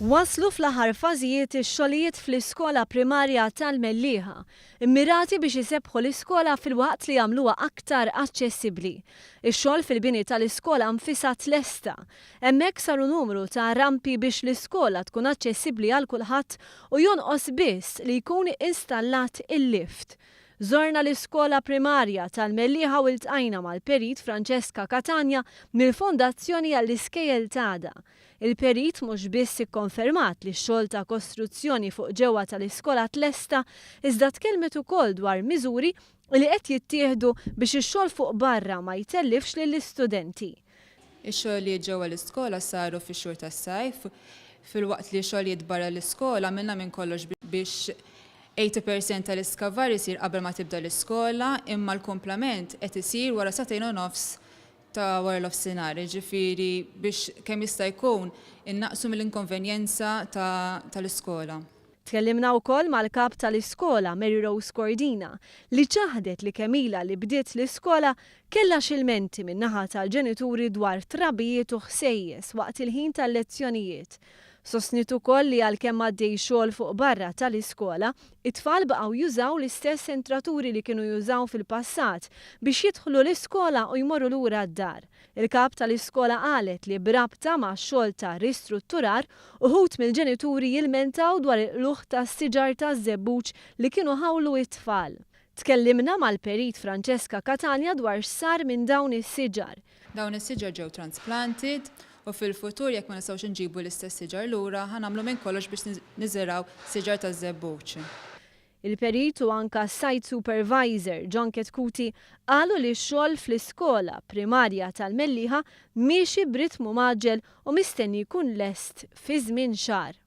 Waslu fl-aħħar fażijiet ix-xogħlijiet fl-iskola primarja tal-Mellieħa, immirati biex isebħu l-iskola fil-waqt li jagħmluha aktar aċċessibbli. Ix-xogħol fil-bini tal-iskola nfisat lesta. Hemmhekk saru numru ta' rampi biex l-iskola tkun aċċessibbli għal kulħadd u jonqos biss li jkun installat il-lift. Żorna l-iskola primarja tal-Mellieħa u ltqajna mal-Perit Francesca Catania mill-Fondazzjoni għall-Iskejjel Tagħda. Il-Perit mhux biss ikkonfermat li x-xogħol ta' kostruzzjoni fuq ġewwa tal-iskola tlesta, iżda tkellmet ukoll dwar miżuri li qed jittieħdu biex ix-xogħol fuq barra ma jtellifx lill-istudenti. Ix-xogħlijiet ġewwa l-iskola saru fix-xhur tas-sajf, filwaqt li xogħlijiet barra l-iskola minna minn kollox biex 80% tal-iskavar isir qabel ma tibda l-iskola, imma l-komplement qed isir wara satejn u nofs ta' wara l-ofsinhar, ġifieri biex kemm jista' jkun innaqsu mill-inkonvenjenza tal-iskola. Tkellimna wkoll mal-kap tal-iskola Mary Rose Cordina li ċaħdet li kemm ilha li bdiet l-iskola kellha xilmenti min-naħa tal-ġenituri dwar trabbijiet u ħsejjes waqt il-ħin tal-lezzjonijiet. Sostnit ukoll li għalkemm għaddej xogħol fuq barra tal-iskola, it-tfal baqgħu jużaw l-istess entraturi li kienu jużaw fil-passat biex jidħlu l-iskola u jmorru lura d-dar. Il-kap tal-iskola qalet li brabta ma' xogħol ta' ristrutturar uħud mill-ġenituri jilmentaw dwar il-luħ tas-siġar taż-żebbuġ li kienu ħawlu it-tfal. Tkellimna mal-Perit Francesca Catania dwar x'sar minn dawn is-siġar. Dawn is-siġar ġew transplanted u fil-futur jekk ma nistgħux inġibu l-istess siġar lura ħanagħmlu minn kollox biex niżiraw siġar taż-żebbuġ. Il-Perit u anka site supervisor John Ketkuti qalu li x-xogħol fl-iskola primarja tal-Mellieħa miexi b'ritmu maġġel u mistenni jkun lest fi żmien xahar.